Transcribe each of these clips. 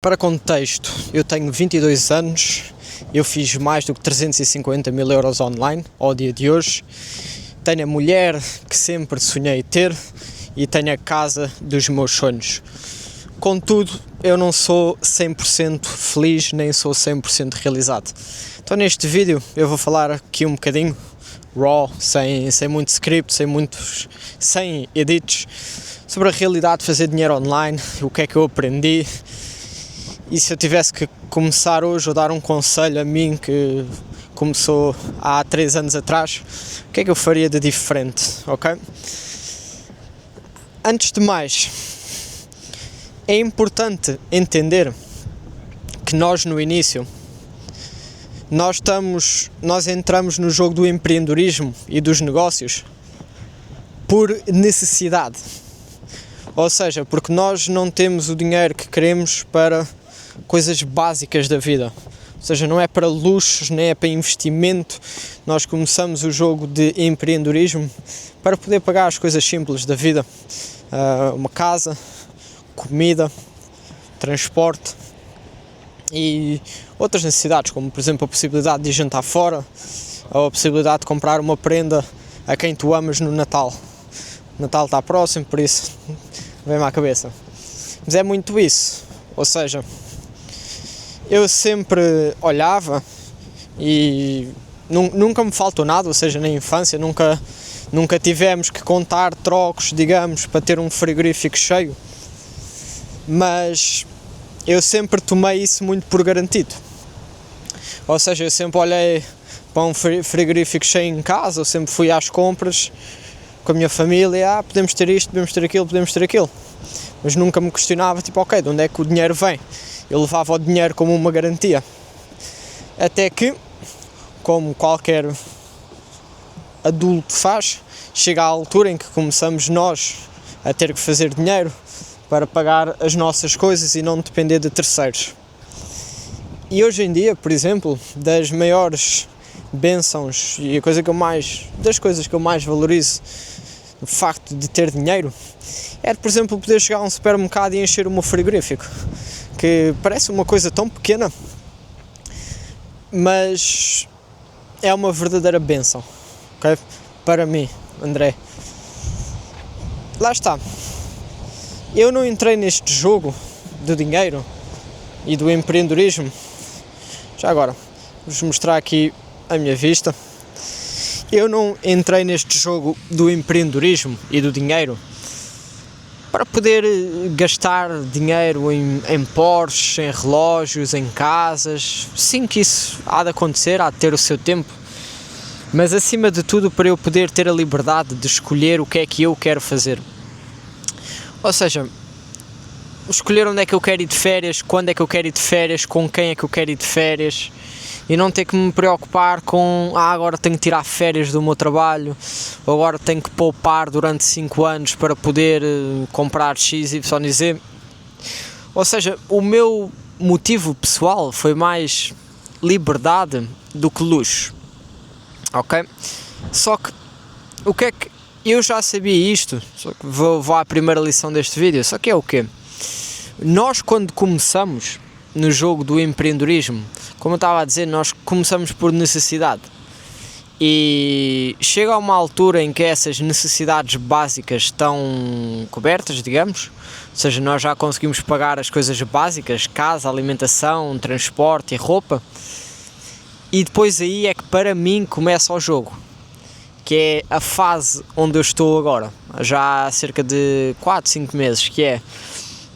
Para contexto, eu tenho 22 anos, eu fiz mais do que 350 mil euros online ao dia de hoje, tenho a mulher que sempre sonhei ter e tenho a casa dos meus sonhos. Contudo, eu não sou 100% feliz, nem sou 100% realizado. Então neste vídeo eu vou falar aqui um bocadinho, raw, sem muito script, sem edits, sobre a realidade de fazer dinheiro online, o que é que eu aprendi. E se eu tivesse que começar hoje ou dar um conselho a mim que começou há 3 anos atrás, o que é que eu faria de diferente, ok? Antes de mais, é importante entender que nós no início, nós entramos no jogo do empreendedorismo e dos negócios por necessidade. Ou seja, porque nós não temos o dinheiro que queremos para coisas básicas da vida, ou seja, não é para luxos, nem é para investimento. Nós começamos o jogo de empreendedorismo para poder pagar as coisas simples da vida, uma casa, comida, transporte e outras necessidades, como por exemplo a possibilidade de ir jantar fora, ou a possibilidade de comprar uma prenda a quem tu amas no Natal. O Natal está próximo, por isso vem-me à cabeça. Mas é muito isso, ou seja, eu sempre olhava e nunca me faltou nada, ou seja, na infância nunca tivemos que contar trocos, digamos, para ter um frigorífico cheio, mas eu sempre tomei isso muito por garantido. Ou seja, eu sempre olhei para um frigorífico cheio em casa, eu sempre fui às compras com a minha família, podemos ter isto, podemos ter aquilo, mas nunca me questionava, tipo, ok, de onde é que o dinheiro vem? Eu levava o dinheiro como uma garantia, até que, como qualquer adulto faz, chega à altura em que começamos nós a ter que fazer dinheiro para pagar as nossas coisas e não depender de terceiros. E hoje em dia, por exemplo, das maiores bênçãos e das coisas que eu mais valorizo o facto de ter dinheiro, é, por exemplo, poder chegar a um supermercado e encher o meu frigorífico, que parece uma coisa tão pequena, mas é uma verdadeira bênção, ok? Para mim, André. Lá está. Eu não entrei neste jogo do dinheiro e do empreendedorismo. Já agora, vou-vos mostrar aqui a minha vista. Eu não entrei neste jogo do empreendedorismo e do dinheiro para poder gastar dinheiro em Porsches, em relógios, em casas. Sim, que isso há de acontecer, há de ter o seu tempo, mas acima de tudo para eu poder ter a liberdade de escolher o que é que eu quero fazer. Ou seja, escolher onde é que eu quero ir de férias, quando é que eu quero ir de férias, com quem é que eu quero ir de férias, e não ter que me preocupar com agora tenho que tirar férias do meu trabalho, ou agora tenho que poupar durante 5 anos para poder comprar X, Y e Z. Ou seja, o meu motivo pessoal foi mais liberdade do que luxo, ok? Só que, o que é que eu já sabia isto, só que vou à primeira lição deste vídeo, só que é o quê? Nós quando começamos no jogo do empreendedorismo, como eu estava a dizer, nós começamos por necessidade e chega a uma altura em que essas necessidades básicas estão cobertas, digamos, ou seja, nós já conseguimos pagar as coisas básicas, casa, alimentação, transporte e roupa, e depois aí é que para mim começa o jogo, que é a fase onde eu estou agora, já há cerca de 4, 5 meses, que é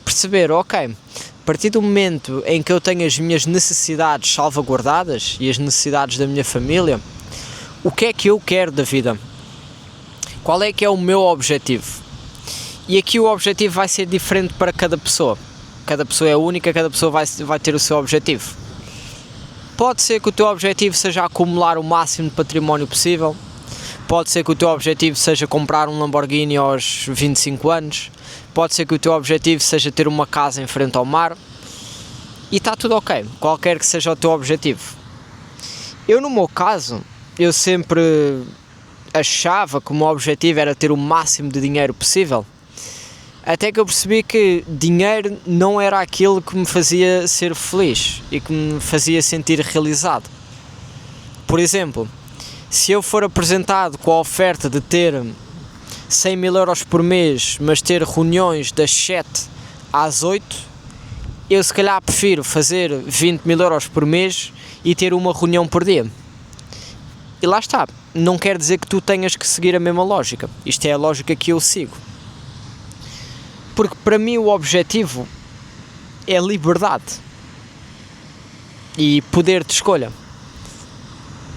perceber, ok, a partir do momento em que eu tenho as minhas necessidades salvaguardadas e as necessidades da minha família, o que é que eu quero da vida? Qual é que é o meu objetivo? E aqui o objetivo vai ser diferente para cada pessoa. Cada pessoa é única, cada pessoa vai ter o seu objetivo. Pode ser que o teu objetivo seja acumular o máximo de património possível. Pode ser que o teu objetivo seja comprar um Lamborghini aos 25 anos. Pode ser que o teu objetivo seja ter uma casa em frente ao mar. E está tudo ok, qualquer que seja o teu objetivo. Eu, no meu caso, eu sempre achava que o meu objetivo era ter o máximo de dinheiro possível. Até que eu percebi que dinheiro não era aquilo que me fazia ser feliz e que me fazia sentir realizado. Por exemplo, se eu for apresentado com a oferta de ter 100 mil euros por mês, mas ter reuniões das 7 às 8, eu se calhar prefiro fazer 20 mil euros por mês e ter uma reunião por dia. E lá está, não quer dizer que tu tenhas que seguir a mesma lógica. Isto é a lógica que eu sigo. Porque para mim o objetivo é liberdade e poder de escolha.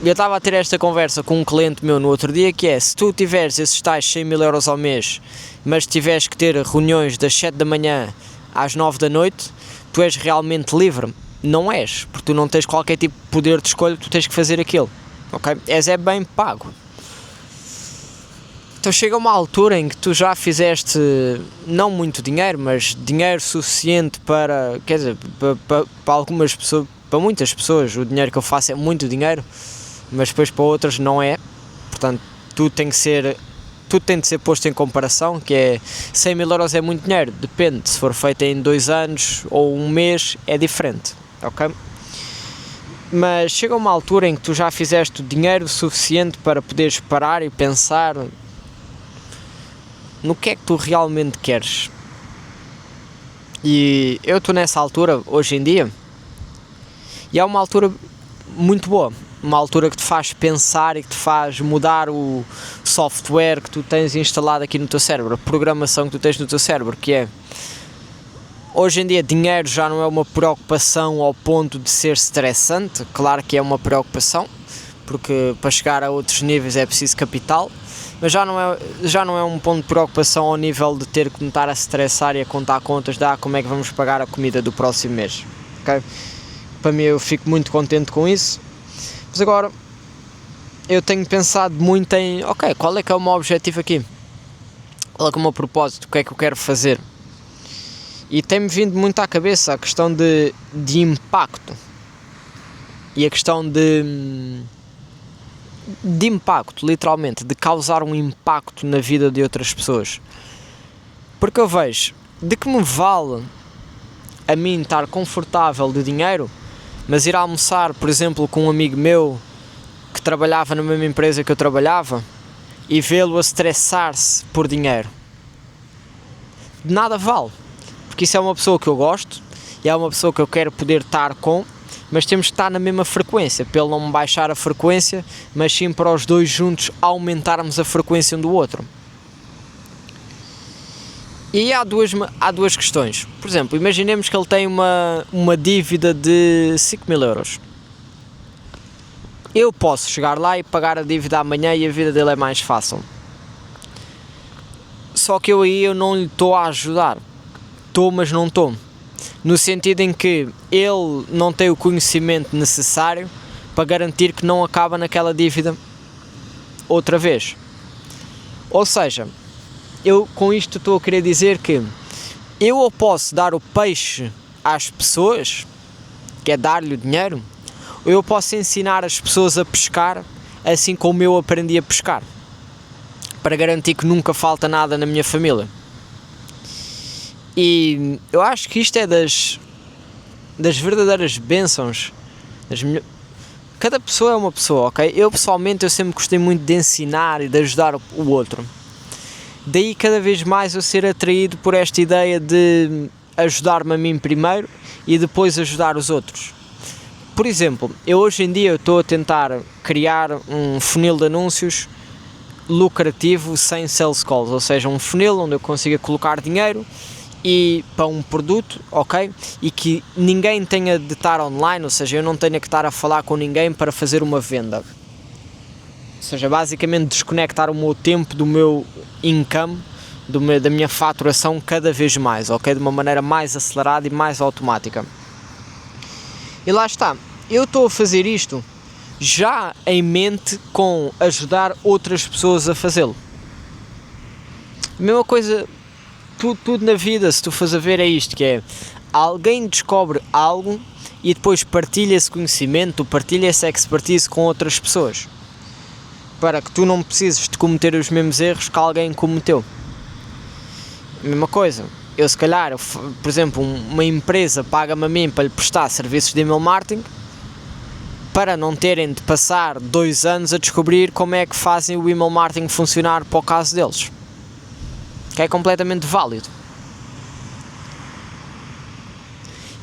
Eu estava a ter esta conversa com um cliente meu no outro dia, que é: se tu tiveres esses tais 100 mil euros ao mês, mas tiveres que ter reuniões das 7 da manhã às 9 da noite, tu és realmente livre? Não és, porque tu não tens qualquer tipo de poder de escolha, tu tens que fazer aquilo, ok? És bem pago. Então chega uma altura em que tu já fizeste, não muito dinheiro, mas dinheiro suficiente para, quer dizer, para algumas pessoas, para muitas pessoas o dinheiro que eu faço é muito dinheiro, mas depois para outras não é. Portanto, tudo tem de ser posto em comparação, que é 100 mil euros é muito dinheiro, depende, se for feito em 2 anos ou um mês é diferente, ok? Mas chega uma altura em que tu já fizeste dinheiro suficiente para poderes parar e pensar no que é que tu realmente queres. E eu estou nessa altura hoje em dia, e é uma altura muito boa, uma altura que te faz pensar e que te faz mudar o software que tu tens instalado aqui no teu cérebro, a programação que tu tens no teu cérebro, que é, hoje em dia dinheiro já não é uma preocupação ao ponto de ser estressante. Claro que é uma preocupação, porque para chegar a outros níveis é preciso capital, mas já não é um ponto de preocupação ao nível de ter que me estar a estressar e a contar contas de como é que vamos pagar a comida do próximo mês, ok? Para mim, eu fico muito contente com isso. Mas agora eu tenho pensado muito em, ok, qual é que é o meu objetivo aqui? Qual é que é o meu propósito? O que é que eu quero fazer? E tem-me vindo muito à cabeça a questão de impacto e a questão de impacto, literalmente, de causar um impacto na vida de outras pessoas. Porque eu vejo, de que me vale a mim estar confortável de dinheiro, mas ir almoçar, por exemplo, com um amigo meu que trabalhava na mesma empresa que eu trabalhava e vê-lo a estressar-se por dinheiro? De nada vale, porque isso é uma pessoa que eu gosto e é uma pessoa que eu quero poder estar com, mas temos que estar na mesma frequência, para ele não me baixar a frequência, mas sim para os dois juntos aumentarmos a frequência um do outro. E há duas questões. Por exemplo, imaginemos que ele tem uma dívida de 5 mil euros. Eu posso chegar lá e pagar a dívida amanhã e a vida dele é mais fácil. Só que eu não lhe estou a ajudar. Estou, mas não estou. No sentido em que ele não tem o conhecimento necessário para garantir que não acaba naquela dívida outra vez. Ou seja, eu com isto estou a querer dizer que eu ou posso dar o peixe às pessoas, que é dar-lhe o dinheiro, ou eu posso ensinar as pessoas a pescar assim como eu aprendi a pescar, para garantir que nunca falta nada na minha família. E eu acho que isto é das verdadeiras bênçãos. Cada pessoa é uma pessoa, ok? Eu pessoalmente eu sempre gostei muito de ensinar e de ajudar o outro. Daí cada vez mais eu ser atraído por esta ideia de ajudar-me a mim primeiro e depois ajudar os outros. Por exemplo, eu hoje em dia estou a tentar criar um funil de anúncios lucrativo sem sales calls, ou seja, um funil onde eu consiga colocar dinheiro e para um produto, ok? E que ninguém tenha de estar online, ou seja, eu não tenha que estar a falar com ninguém para fazer uma venda. Ou seja, basicamente desconectar o meu tempo do meu income, da minha faturação cada vez mais, ok? De uma maneira mais acelerada e mais automática. E lá está, eu estou a fazer isto já em mente com ajudar outras pessoas a fazê-lo. A mesma coisa, tudo na vida, se tu fores a ver, é isto, que é, alguém descobre algo e depois partilha esse conhecimento, partilha essa expertise com outras pessoas, para que tu não precises de cometer os mesmos erros que alguém cometeu. mesma coisa. Eu se calhar, por exemplo, uma empresa paga-me a mim para lhe prestar serviços de email marketing, para não terem de passar 2 anos a descobrir como é que fazem o email marketing funcionar para o caso deles. Que é completamente válido.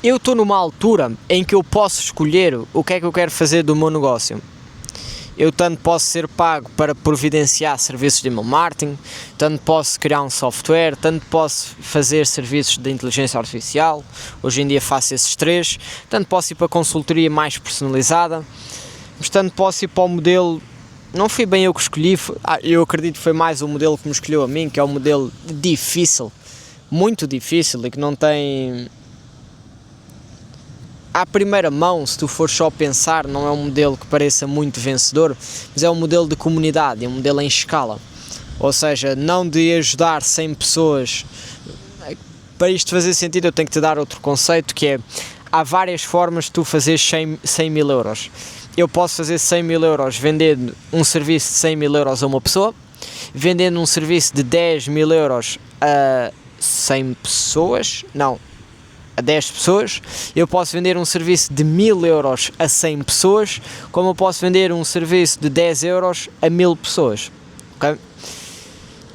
Eu estou numa altura em que eu posso escolher o que é que eu quero fazer do meu negócio. Eu tanto posso ser pago para providenciar serviços de email marketing, tanto posso criar um software, tanto posso fazer serviços de inteligência artificial, hoje em dia faço esses 3, tanto posso ir para a consultoria mais personalizada, mas tanto posso ir para o modelo, não fui bem eu que escolhi, eu acredito que foi mais o modelo que me escolheu a mim, que é um modelo difícil, muito difícil e que não tem... À primeira mão, se tu for só pensar, não é um modelo que pareça muito vencedor, mas é um modelo de comunidade, é um modelo em escala. Ou seja, não de ajudar 100 pessoas. Para isto fazer sentido, eu tenho que te dar outro conceito, que é, há várias formas de tu fazer 100 mil euros. Eu posso fazer 100 mil euros vendendo um serviço de 100 mil euros a uma pessoa, vendendo um serviço de 10 mil euros a 100 pessoas, não, a 10 pessoas. Eu posso vender um serviço de 1000 euros a 100 pessoas, como eu posso vender um serviço de 10 euros a 1000 pessoas, okay?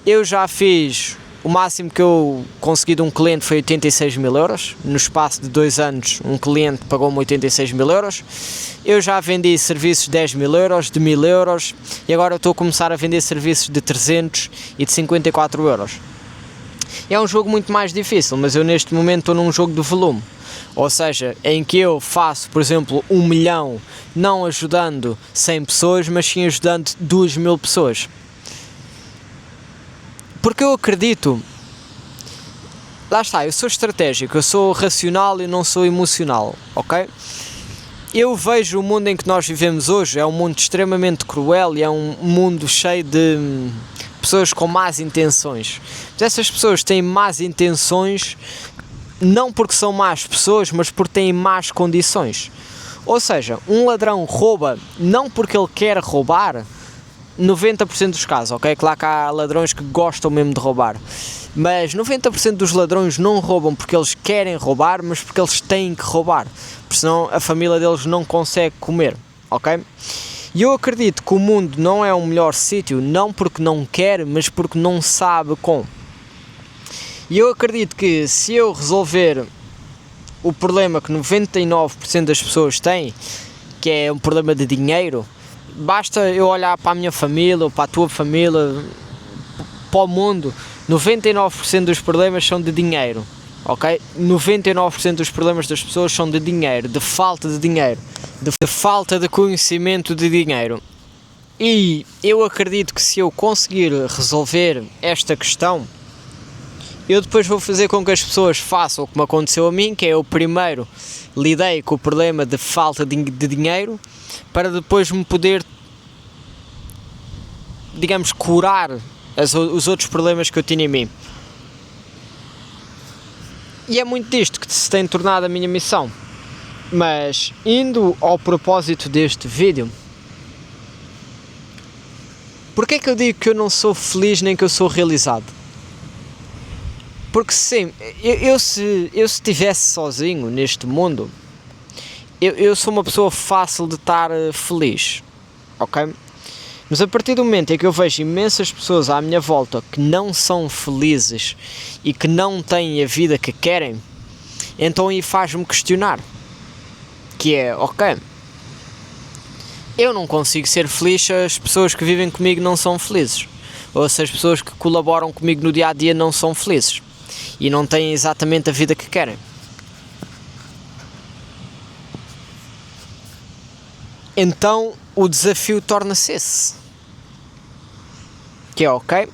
Eu já fiz, o máximo que eu consegui de um cliente foi 86 mil euros, no espaço de 2 anos um cliente pagou-me 86 mil euros, eu já vendi serviços de 10 mil euros, de 1000 euros, e agora eu estou a começar a vender serviços de 300 e de 54 euros. É um jogo muito mais difícil, mas eu neste momento estou num jogo de volume, ou seja, em que eu faço, por exemplo, 1 milhão, não ajudando 100 pessoas, mas sim ajudando 2000 pessoas. Porque eu acredito, lá está, eu sou estratégico, eu sou racional e não sou emocional, ok? Eu vejo o mundo em que nós vivemos hoje, é um mundo extremamente cruel e é um mundo cheio de pessoas com más intenções. Mas essas pessoas têm más intenções não porque são más pessoas, mas porque têm más condições. Ou seja, um ladrão rouba não porque ele quer roubar, 90% dos casos, ok? Claro que há ladrões que gostam mesmo de roubar, mas 90% dos ladrões não roubam porque eles querem roubar, mas porque eles têm que roubar, porque senão a família deles não consegue comer, ok? E eu acredito que o mundo não é o melhor sítio, não porque não quer, mas porque não sabe como. E eu acredito que se eu resolver o problema que 99% das pessoas têm, que é um problema de dinheiro, basta eu olhar para a minha família, ou para a tua família, para o mundo, 99% dos problemas são de dinheiro, ok? 99% dos problemas das pessoas são de dinheiro, de falta de dinheiro, de falta de conhecimento de dinheiro. E eu acredito que se eu conseguir resolver esta questão, eu depois vou fazer com que as pessoas façam o que me aconteceu a mim, que é eu primeiro lidei com o problema de falta de dinheiro, para depois me poder, digamos, curar os outros problemas que eu tinha em mim. E é muito disto que se tem tornado a minha missão. Mas, indo ao propósito deste vídeo, porquê é que eu digo que eu não sou feliz nem que eu sou realizado? Porque sim, eu se estivesse sozinho neste mundo, eu sou uma pessoa fácil de estar feliz, ok? Mas a partir do momento em que eu vejo imensas pessoas à minha volta que não são felizes e que não têm a vida que querem, então aí faz-me questionar, que é, ok, eu não consigo ser feliz se as pessoas que vivem comigo não são felizes, ou se as pessoas que colaboram comigo no dia a dia não são felizes e não têm exatamente a vida que querem. Então o desafio torna-se esse, que é, ok,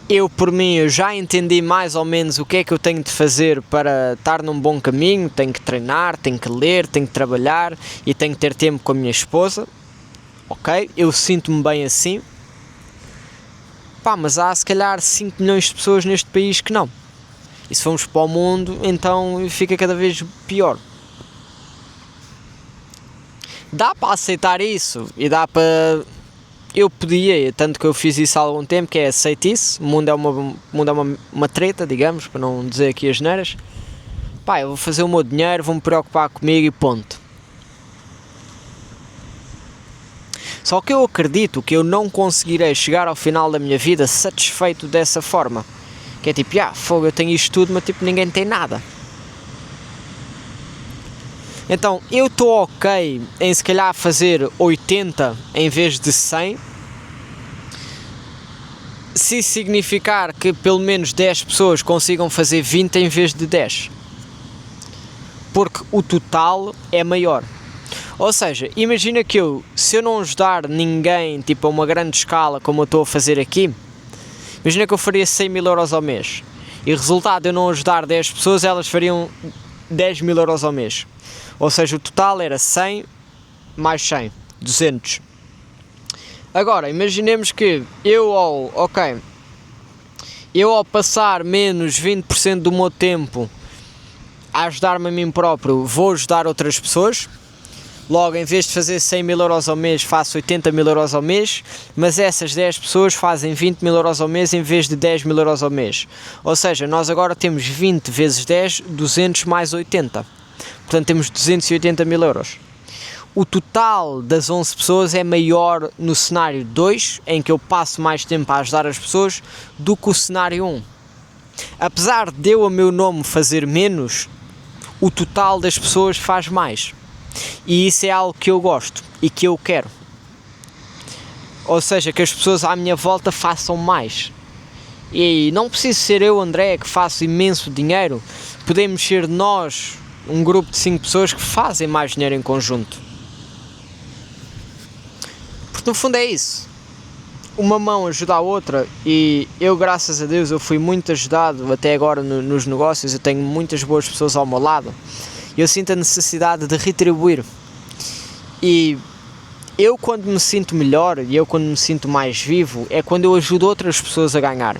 eu por mim eu já entendi mais ou menos o que é que eu tenho de fazer para estar num bom caminho, tenho que treinar, tenho que ler, tenho que trabalhar e tenho que ter tempo com a minha esposa, ok, eu sinto-me bem assim, mas há se calhar 5 milhões de pessoas neste país que não, e se formos para o mundo então fica cada vez pior. Dá para aceitar isso e dá para eu podia, tanto que eu fiz isso há algum tempo, que é aceito isso, o mundo é uma treta, digamos, para não dizer aqui as neiras. Pá, eu vou fazer o meu dinheiro, vou-me preocupar comigo e ponto. Só que eu acredito que eu não conseguirei chegar ao final da minha vida satisfeito dessa forma. Que é tipo, fogo, eu tenho isto tudo, mas tipo, ninguém tem nada. Então, eu estou ok em se calhar fazer 80 em vez de 100. Se significar que pelo menos 10 pessoas consigam fazer 20 em vez de 10. Porque o total é maior. Ou seja, imagina que se eu não ajudar ninguém, tipo a uma grande escala como eu estou a fazer aqui, imagina que eu faria 100 mil euros ao mês. E resultado de eu não ajudar 10 pessoas, elas fariam 10 mil euros ao mês. Ou seja, o total era 100 mais 100, 200. Agora, imaginemos que eu ao passar menos 20% do meu tempo a ajudar-me a mim próprio, vou ajudar outras pessoas. Logo, em vez de fazer 100 mil euros ao mês, faço 80 mil euros ao mês, mas essas 10 pessoas fazem 20 mil euros ao mês em vez de 10 mil euros ao mês. Ou seja, nós agora temos 20 vezes 10, 200 mais 80. Portanto, temos 280 mil euros. O total das 11 pessoas é maior no cenário 2, em que eu passo mais tempo a ajudar as pessoas, do que o cenário 1. Apesar de eu, a meu nome, fazer menos, o total das pessoas faz mais. E isso é algo que eu gosto e que eu quero. Ou seja, que as pessoas à minha volta façam mais. E não preciso ser eu, André, que faço imenso dinheiro. Podemos ser nós, um grupo de 5 pessoas que fazem mais dinheiro em conjunto. Porque no fundo é isso. Uma mão ajuda a outra e eu, graças a Deus, eu fui muito ajudado até agora nos negócios. Eu tenho muitas boas pessoas ao meu lado. Eu sinto a necessidade de retribuir. E eu, quando me sinto melhor e eu, quando me sinto mais vivo, é quando eu ajudo outras pessoas a ganhar.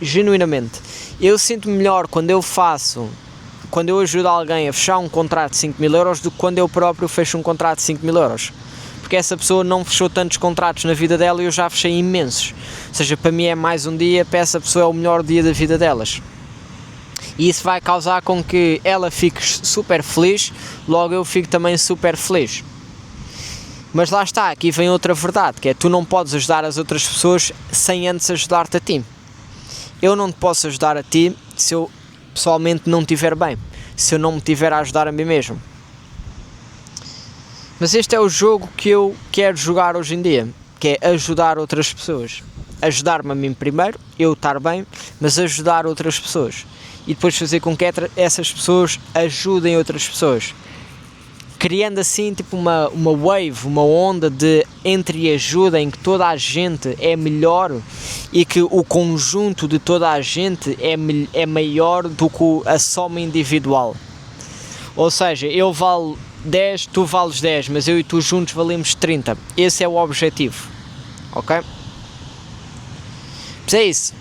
Genuinamente. Eu sinto-me melhor quando eu ajudo alguém a fechar um contrato de 5 mil euros do que quando eu próprio fecho um contrato de 5 mil euros. Porque essa pessoa não fechou tantos contratos na vida dela e eu já fechei imensos. Ou seja, para mim é mais um dia, para essa pessoa é o melhor dia da vida delas. E isso vai causar com que ela fique super feliz, logo eu fico também super feliz. Mas lá está, aqui vem outra verdade, que é tu não podes ajudar as outras pessoas sem antes ajudar-te a ti. Eu não te posso ajudar a ti se eu pessoalmente não estiver bem, se eu não me tiver a ajudar a mim mesmo. Mas este é o jogo que eu quero jogar hoje em dia, que é ajudar outras pessoas. Ajudar-me a mim primeiro, eu estar bem, mas ajudar outras pessoas. E depois fazer com que essas pessoas ajudem outras pessoas. Criando assim tipo uma wave, uma onda de entreajuda em que toda a gente é melhor e que o conjunto de toda a gente é maior do que a soma individual. Ou seja, eu valo 10, tu vales 10, mas eu e tu juntos valemos 30. Esse é o objetivo. Ok? Mas é isso.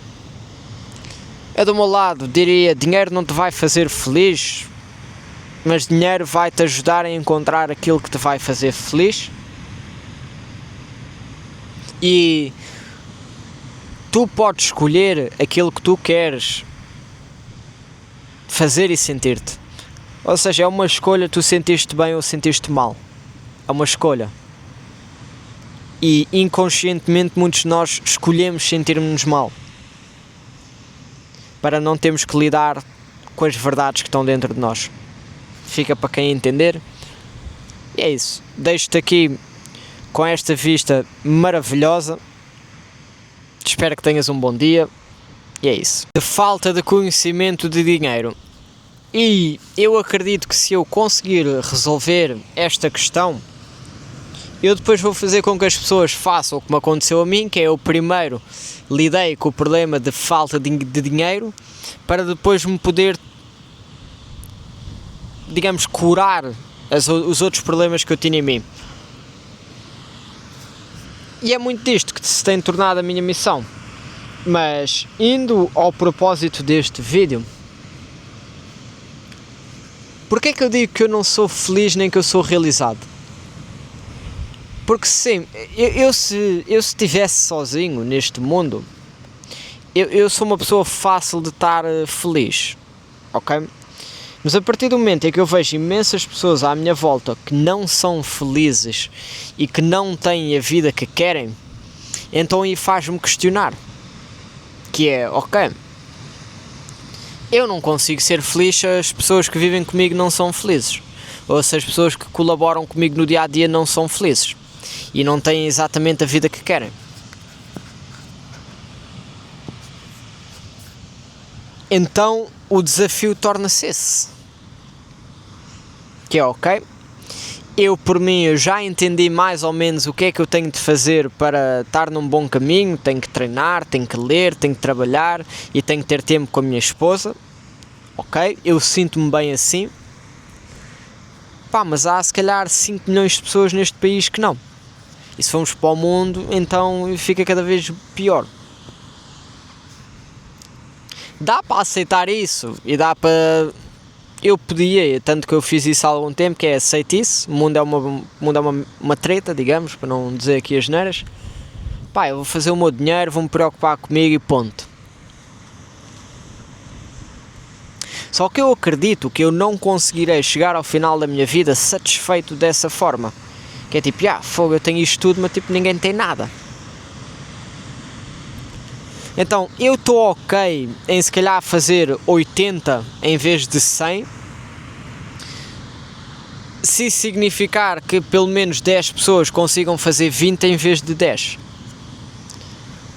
Eu do meu lado diria, dinheiro não te vai fazer feliz, mas dinheiro vai te ajudar a encontrar aquilo que te vai fazer feliz. E tu podes escolher aquilo que tu queres fazer e sentir-te. Ou seja, é uma escolha tu sentiste bem ou sentiste mal. É uma escolha. E inconscientemente muitos de nós escolhemos sentir-nos mal, para não termos que lidar com as verdades que estão dentro de nós. Fica para quem entender. E é isso. Deixo-te aqui com esta vista maravilhosa. Espero que tenhas um bom dia. E é isso. De falta de conhecimento de dinheiro. E eu acredito que se eu conseguir resolver esta questão, eu depois vou fazer com que as pessoas façam o que me aconteceu a mim, que é eu primeiro lidei com o problema de falta de dinheiro, para depois me poder, digamos, curar os outros problemas que eu tinha em mim. E é muito disto que se tem tornado a minha missão. Mas, indo ao propósito deste vídeo, porquê é que eu digo que eu não sou feliz nem que eu sou realizado? Porque sim, eu se estivesse sozinho neste mundo, eu sou uma pessoa fácil de estar feliz, ok? Mas a partir do momento em que eu vejo imensas pessoas à minha volta que não são felizes e que não têm a vida que querem, então aí faz-me questionar, que é, ok, eu não consigo ser feliz se as pessoas que vivem comigo não são felizes, ou se as pessoas que colaboram comigo no dia-a-dia não são felizes e não têm exatamente a vida que querem. Então o desafio torna-se esse, que é ok, eu por mim eu já entendi mais ou menos o que é que eu tenho de fazer para estar num bom caminho, tenho que treinar, tenho que ler, tenho que trabalhar e tenho que ter tempo com a minha esposa, ok, eu sinto-me bem assim, mas há se calhar 5 milhões de pessoas neste país que não, e se formos para o mundo então fica cada vez pior. Dá para aceitar isso e dá para... Eu podia, tanto que eu fiz isso há algum tempo, que é aceito isso, o mundo é uma treta, digamos, para não dizer aqui as neiras. Eu vou fazer o meu dinheiro, vou-me preocupar comigo e ponto. Só que eu acredito que eu não conseguirei chegar ao final da minha vida satisfeito dessa forma. Que é tipo, fogo, eu tenho isto tudo, mas tipo, ninguém tem nada. Então, eu estou ok em se calhar fazer 80 em vez de 100, se significar que pelo menos 10 pessoas consigam fazer 20 em vez de 10.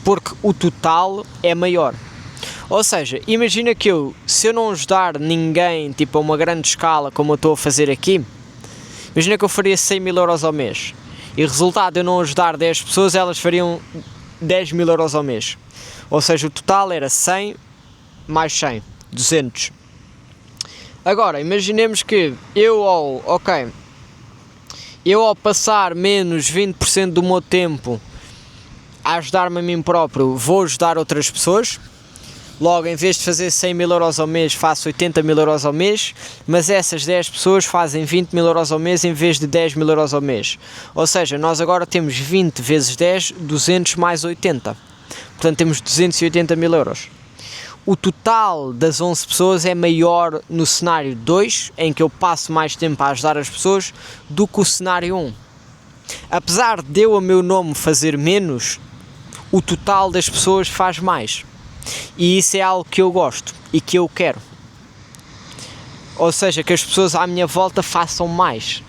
Porque o total é maior. Ou seja, imagina que se eu não ajudar ninguém, tipo a uma grande escala como eu estou a fazer aqui, imagina que eu faria 100 mil euros ao mês. E resultado de eu não ajudar 10 pessoas, elas fariam 10 mil euros ao mês. Ou seja, o total era 100 mais 100, 200. Agora, imaginemos que eu ao passar menos 20% do meu tempo a ajudar-me a mim próprio, vou ajudar outras pessoas. Logo, em vez de fazer 100 mil euros ao mês, faço 80 mil euros ao mês, mas essas 10 pessoas fazem 20 mil euros ao mês em vez de 10 mil euros ao mês. Ou seja, nós agora temos 20 vezes 10, 200 mais 80. Portanto, temos 280 mil euros. O total das 11 pessoas é maior no cenário 2, em que eu passo mais tempo a ajudar as pessoas, do que o cenário 1. Apesar de eu, a meu nome, fazer menos, o total das pessoas faz mais. E isso é algo que eu gosto e que eu quero. Ou seja, que as pessoas à minha volta façam mais.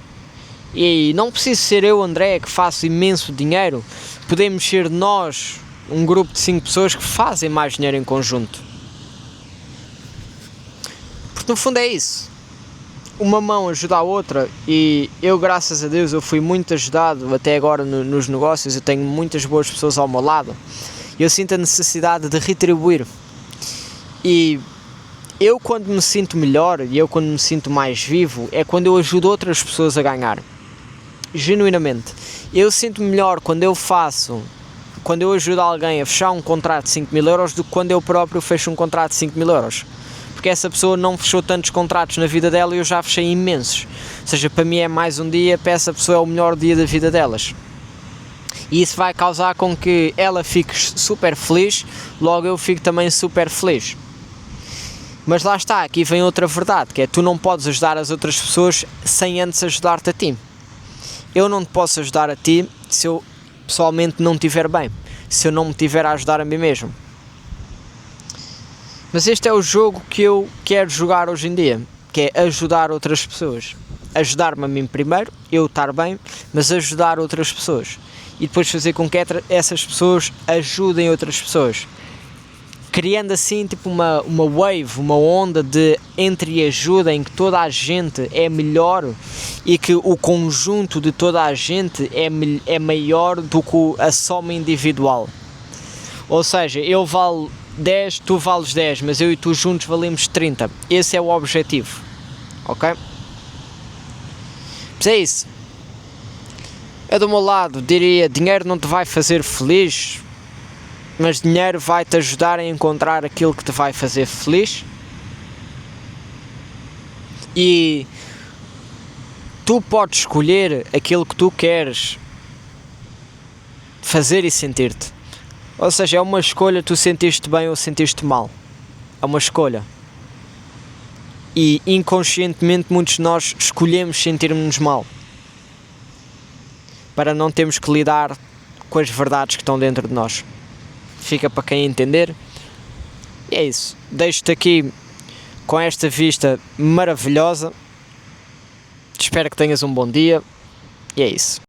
E não preciso ser eu, André, que faço imenso dinheiro. Podemos ser nós, um grupo de 5 pessoas que fazem mais dinheiro em conjunto. Porque no fundo é isso. Uma mão ajuda a outra e eu, graças a Deus, eu fui muito ajudado até agora nos negócios. Eu tenho muitas boas pessoas ao meu lado. Eu sinto a necessidade de retribuir. E eu, quando me sinto melhor e eu quando me sinto mais vivo, é quando eu ajudo outras pessoas a ganhar. Genuinamente. Eu sinto-me melhor quando eu ajudo alguém a fechar um contrato de 5 mil euros do que quando eu próprio fecho um contrato de 5 mil euros. Porque essa pessoa não fechou tantos contratos na vida dela e eu já fechei imensos. Ou seja, para mim é mais um dia, para essa pessoa é o melhor dia da vida delas. E isso vai causar com que ela fique super feliz, logo eu fico também super feliz. Mas lá está, aqui vem outra verdade, que é tu não podes ajudar as outras pessoas sem antes ajudar-te a ti. Eu não te posso ajudar a ti se eu pessoalmente não estiver bem, se eu não me tiver a ajudar a mim mesmo. Mas este é o jogo que eu quero jogar hoje em dia, que é ajudar outras pessoas. Ajudar-me a mim primeiro, eu estar bem, mas ajudar outras pessoas. E depois fazer com que essas pessoas ajudem outras pessoas. Criando assim tipo uma wave, uma onda de entreajuda em que toda a gente é melhor e que o conjunto de toda a gente é maior do que a soma individual. Ou seja, eu valo 10, tu vales 10, mas eu e tu juntos valemos 30. Esse é o objetivo. Ok? Mas é isso. Eu do meu lado diria, dinheiro não te vai fazer feliz, mas dinheiro vai te ajudar a encontrar aquilo que te vai fazer feliz. E tu podes escolher aquilo que tu queres fazer e sentir-te. Ou seja, é uma escolha tu sentir-te bem ou sentir-te mal. É uma escolha. E inconscientemente muitos de nós escolhemos sentir-nos mal. Para não termos que lidar com as verdades que estão dentro de nós. Fica para quem entender. E é isso. Deixo-te aqui com esta vista maravilhosa. Espero que tenhas um bom dia. E é isso.